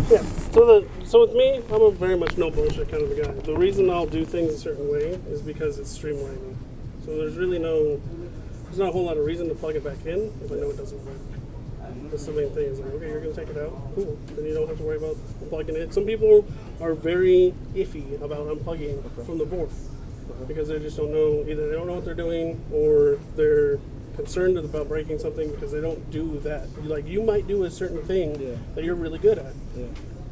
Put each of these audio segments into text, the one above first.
Yeah. So with me, I'm a very much no bullshit kind of a guy. The reason I'll do things a certain way is because it's streamlining. So there's not a whole lot of reason to plug it back in if I know it doesn't work. That's the main thing. Is like, okay, you're gonna take it out, cool. Then you don't have to worry about unplugging it. Some people are very iffy about unplugging from the board because they just don't know. Either they don't know what they're doing or they're concerned about breaking something because they don't do that. Like, you might do a certain thing that you're really good at. Yeah.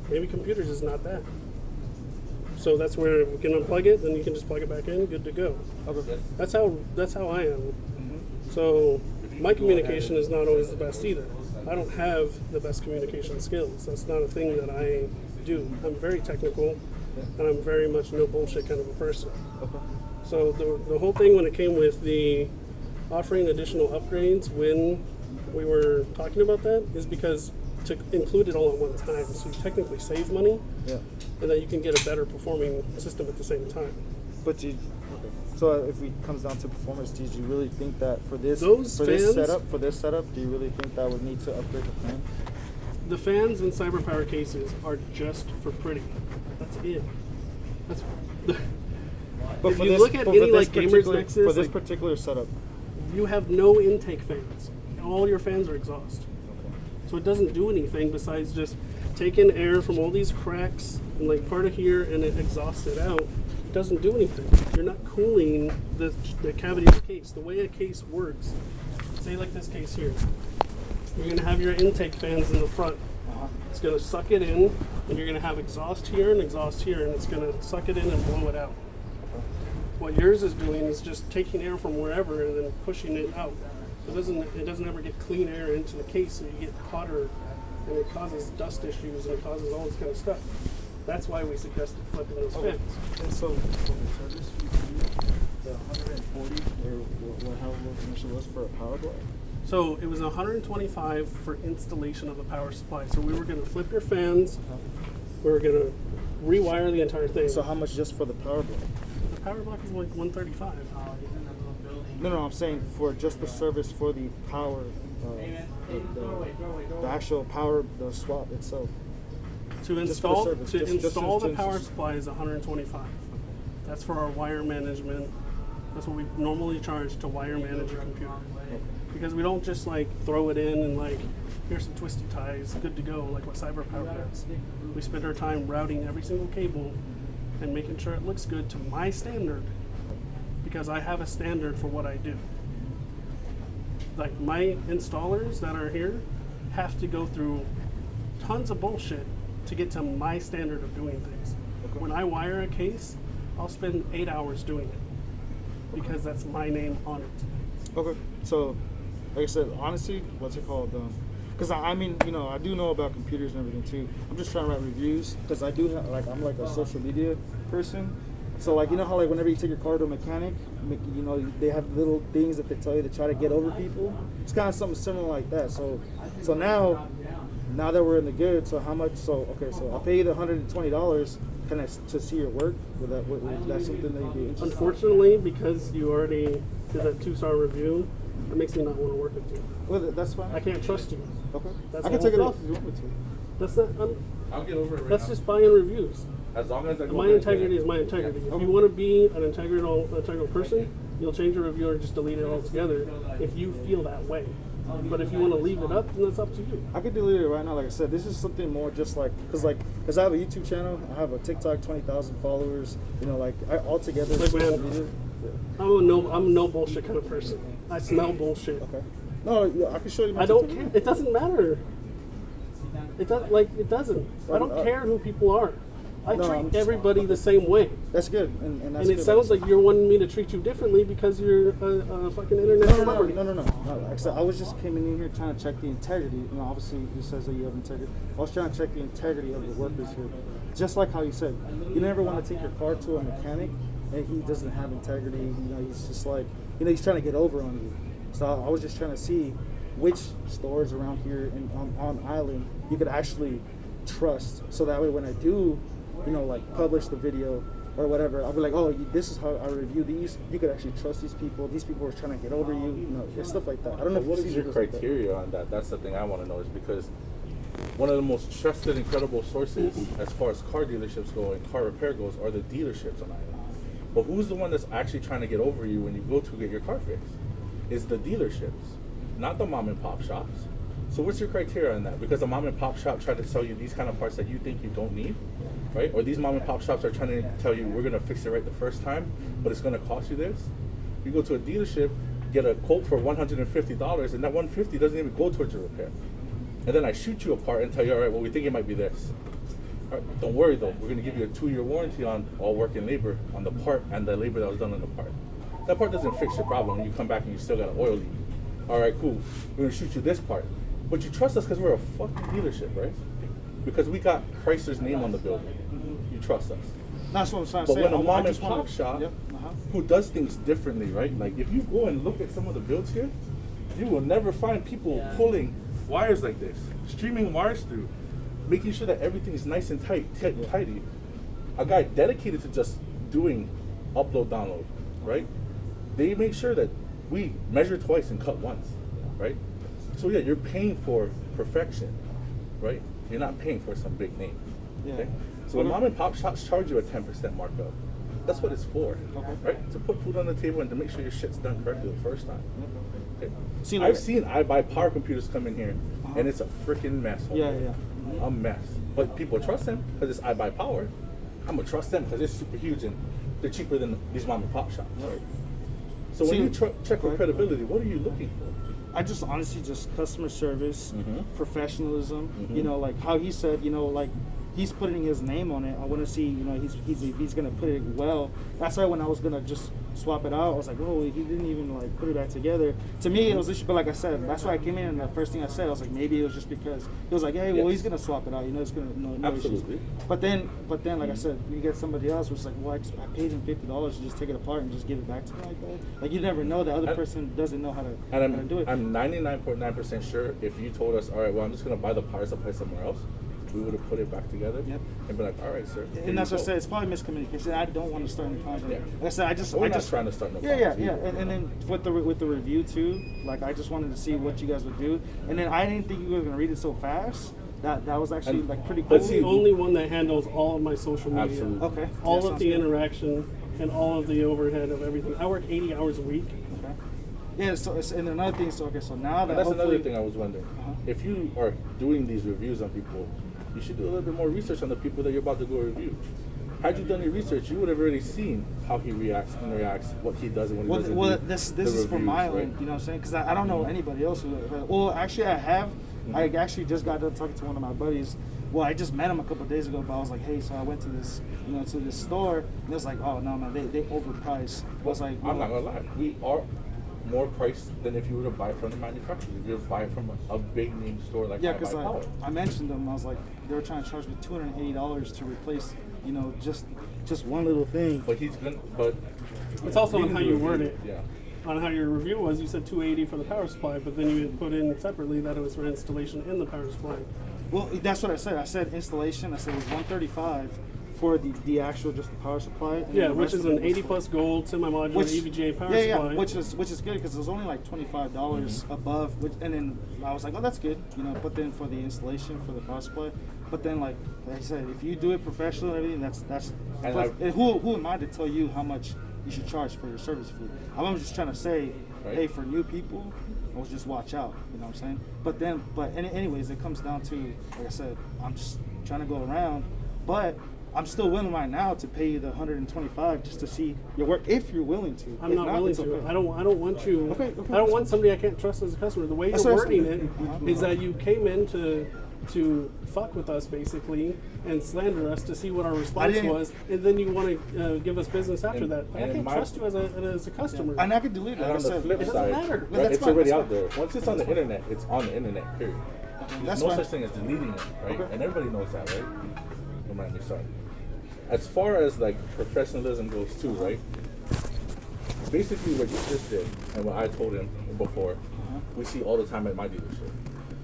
Maybe computers is not that. So that's where we can unplug it, then you can just plug it back in, good to go. Okay. That's how I am. So my communication is not always the best either. I don't have the best communication skills. That's not a thing that I do. I'm very technical, and I'm very much no bullshit kind of a person. Okay. So the whole thing when it came with the offering additional upgrades when we were talking about that is because to include it all at one time, so you technically save money, and then you can get a better performing system at the same time. But so if it comes down to performance, did you really think that for this setup, do you really think that would need to upgrade the fan? The fans in CyberPower cases are just for pretty. That's it. That's. But if you look at any like Gamers Nexus, for this particular setup, you have no intake fans. All your fans are exhaust. So it doesn't do anything besides just take in air from all these cracks and like part of here and it exhausts it out. It doesn't do anything. You're not cooling the cavity of the case. The way a case works, say like this case here, you're going to have your intake fans in the front. It's going to suck it in, and you're going to have exhaust here and exhaust here, and it's going to suck it in and blow it out. What yours is doing is just taking air from wherever and then pushing it out. It doesn't ever get clean air into the case, so you get hotter, and it causes dust issues and it causes all this kind of stuff. That's why we suggested flipping those fans. And so this the 140 or how low commission was for a power block? So it was 125 for installation of the power supply. So we were going to flip your fans. We were going to rewire the entire thing. So how much just for the power block? The power block is like 135. No, I'm saying for just the service for the power, the actual power, the swap itself. To install the power supply is 125. That's for our wire management. That's what we normally charge to wire manage a computer. Because we don't just like throw it in and like, here's some twisty ties, good to go, like what CyberPower does. We spend our time routing every single cable and making sure it looks good to my standard, because I have a standard for what I do. Like, my installers that are here have to go through tons of bullshit to get to my standard of doing things. When I wire a case, I'll spend 8 hours doing it because that's my name on it. Okay, so like I said, honestly, what's it called? Because I mean, you know, I do know about computers and everything too. I'm just trying to write reviews because I do have, like, I'm like a social media person. So like, you know how like whenever you take your car to a mechanic, you know, they have little things that they tell you to try to get over people. It's kind of something similar like that. So now that we're in the good, so how much? So okay, so I'll pay you the $120. Can I to see your work? Would that something that you'd be interested in? Unfortunately, because you already did that 2-star review, it makes me not want to work with you. Well, that's fine. I can't trust you. Okay. That's I can take it off if you want me to. That's not. I'll get over it right That's now. just buying reviews. As long as I go My back integrity there. is my integrity. Yeah. If you want to be an integral person, you'll change your review or just delete it altogether if you feel that way. But if you want to leave it up, then that's up to you. I could delete it right now. Like I said, this is something more just like, because I have a YouTube channel, I have a TikTok, 20,000 followers. You know, like altogether. Like, social man, media. I'm a no bullshit kind of person. I smell bullshit. Okay. No, I can show you. I don't care. It doesn't matter. It doesn't. I don't care who people are. I treat everybody the same way. That's good, and that's and it sounds like you're wanting me to treat you differently because you're a fucking internet celebrity. No. Like I said, I was just coming in here trying to check the integrity. You know, obviously it says that you have integrity. I was trying to check the integrity of the workers here. Just like how you said, you never want to take your car to a mechanic and he doesn't have integrity. You know, he's just like, you know, he's trying to get over on you. So I was just trying to see which stores around here and on Island you could actually trust. So that way when I do, you know, like publish the video or whatever, I'll be like, oh, this is how I review these. You could actually trust these people. These people are trying to get over you. You know, it's stuff like that. I don't know. What is your criteria on that? That's the thing I want to know. Is because one of the most trusted and credible sources as far as car dealerships go and car repair goes are the dealerships on island. But who's the one that's actually trying to get over you when you go to get your car fixed? It's the dealerships, not the mom and pop shops. So what's your criteria on that? Because a mom and pop shop tried to sell you these kind of parts that you think you don't need, right? Or these mom and pop shops are trying to tell you we're gonna fix it right the first time, but it's gonna cost you this. You go to a dealership, get a quote for $150, and that $150 doesn't even go towards your repair. And then I shoot you a part and tell you, all right, well, we think it might be this. All right, don't worry though, we're gonna give you a 2-year warranty on all work and labor on the part and the labor that was done on the part. That part doesn't fix your problem when you come back and you still got an oil leak. All right, cool, we're gonna shoot you this part. But you trust us because we're a fucking dealership, right? Because we got Chrysler's name on the building. You trust us. That's what I'm trying to But say. when a mom and pop shop Yep. who does things differently, right? Like if you go and look at some of the builds here, you will never find people pulling wires like this, streaming wires through, making sure that everything's nice and tidy. A guy dedicated to just doing upload, download, right? They make sure that we measure twice and cut once, right? So yeah, you're paying for perfection, right? You're not paying for some big name. Yeah. Okay? So when mom and pop shops charge you a 10% markup, that's what it's for, right? To put food on the table and to make sure your shit's done correctly the first time. Okay? See, I've seen I buy power computers come in here, and it's a freaking mess. A mess. But people trust them because it's I buy power. I'm gonna trust them because it's super huge and they're cheaper than these mom and pop shops. Right? So when you check for credibility, what are you looking for? I just honestly just customer service, professionalism. Mm-hmm. You know, like how he said, you know, like he's putting his name on it. I want to see, you know, he's gonna put it well. That's why when I was gonna just swap it out, I was like, oh, he didn't even like put it back together. To me, it was issue, but like I said, that's why I came in and the first thing I said, I was like, maybe it was just because he was like, hey, well, he's gonna swap it out. You know, it's gonna no Absolutely. issues. But then, like I said, you get somebody else who's like, well, I paid him $50 to just take it apart and just give it back to me like that. Like you never know, the other person doesn't know how to do it. I'm 99.9% sure if you told us, all right, well, I'm just gonna buy the power supply somewhere else, we would have put it back together and be like, all right, sir. And that's what I said. It's probably miscommunication. I don't want to start any content. Like I said, I just trying to start no Yeah. And then with the review too, like I just wanted to see what you guys would do. And then I didn't think you were gonna read it so fast. That was actually like pretty cool. That's the only one that handles all of my social media. Absolutely. Okay. All of the interaction and all of the overhead of everything. I work 80 hours a week. Okay. Yeah. So and another thing. So now that and that's another thing I was wondering. If you are doing these reviews on people, you should do a little bit more research on the people that you're about to go review. Had you done your research, you would have already seen how he reacts, interacts, what he does, and what he doesn't do. Well, this is for my own, right? you know what I'm saying? Because I don't know anybody else who. Well, actually, I have. I actually just got done talking to one of my buddies. Well, I just met him a couple of days ago, but I was like, hey, so I went to this, to this store, and it was like, oh no, man, they overpriced. I was like, I'm not gonna lie, we are more priced than if you were to buy it from the manufacturer. If you were to buy it from a big name store like because I mentioned them. I was like, they were trying to charge me $280 to replace, just one little thing. But It's also on how you word it. Yeah. On how your review was, you said $280 for the power supply, but then you put in separately that it was for installation in the power supply. Well, that's what I said. I said installation. I said it was $135 for the actual just the power supply. And Yeah, which is an 80+ gold semi-modular EVGA power supply. Yeah, which is good because it was only like $25 above. And then I was like, oh, that's good, But then for the installation for the power supply, but then like I said, if you do it professional and everything, that's. And who am I to tell you how much you should charge for your service fee? I'm just trying to say, hey, for new people, we'll just watch out. You know what I'm saying? But anyways, it comes down to, like I said, I'm just trying to go around, but I'm still willing right now to pay you the $125 just to see your work if you're willing to. I'm not willing to. Okay. I don't want you. Okay. I don't want somebody I can't trust as a customer. The way you're wording it is that you came in to fuck with us basically and slander us to see what our response was, and then you want to give us business after that. I can't trust you as a customer. And I could delete it. And on the flip it side, doesn't matter. right, it's already out there. Once it's on the internet, it's on the internet. Period. There's no such thing as deleting it, right? And everybody knows that, right? Don't mind me, sorry. As far as like professionalism goes too, right? Basically what you just did and what I told him before, we see all the time at my dealership.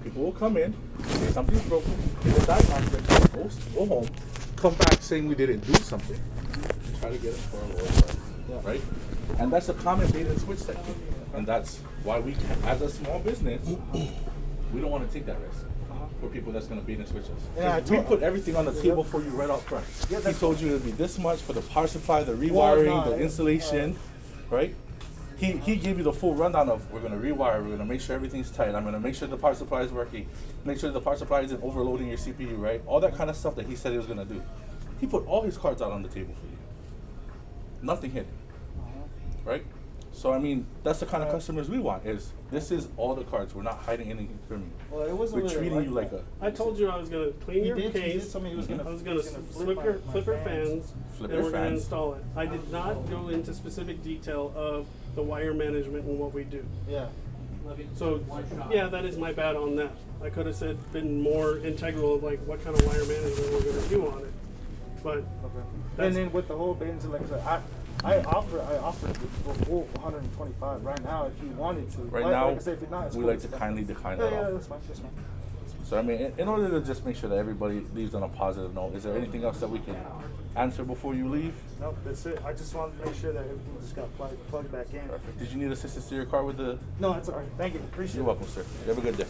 People will come in, say something's broken, get a diagnostic, go home, come back saying we didn't do something, and try to get it for a lower price, right? And that's a common bait and switch technique. And that's why we, as a small business, we don't want to take that risk. for people that's gonna beat and switch us. Yeah, We put everything on the table for you right up front. He told you it'd be this much for the power supply, the rewiring, the installation, right? He gave you the full rundown of, we're gonna rewire, we're gonna make sure everything's tight, I'm gonna make sure the power supply is working, make sure the power supply isn't overloading your CPU, right? All that kind of stuff that he said he was gonna do. He put all his cards out on the table for you. Nothing hidden, right? So I mean, that's the kind of customers we want. Is this is all the cards? We're not hiding anything from you. Well, it wasn't We're really treating you like a. I told you I was gonna clean your He case. did tell me he was gonna. I was gonna flip your fans, Flip and your we're gonna fans. install it. I did not go into specific detail of the wire management and what we do. Yeah. So yeah, that is my bad on that. I could have said been more integral of like what kind of wire management we're gonna do on it. But Okay. That's- And then with the whole Benz, like I offered the full 125 right now if you wanted to. Right like, now, like I said, if you're not, it's we cool. like to kindly decline Yeah, that yeah, offer. that's fine. That's fine. So I mean, in order to just make sure that everybody leaves on a positive note, is there anything else that we can answer before you leave? Nope, that's it. I just wanted to make sure that everything just got plugged back in. Perfect. Did you need assistance to your car with the? No, it's alright. Thank you. Appreciate You're it. welcome, sir. You have a good day.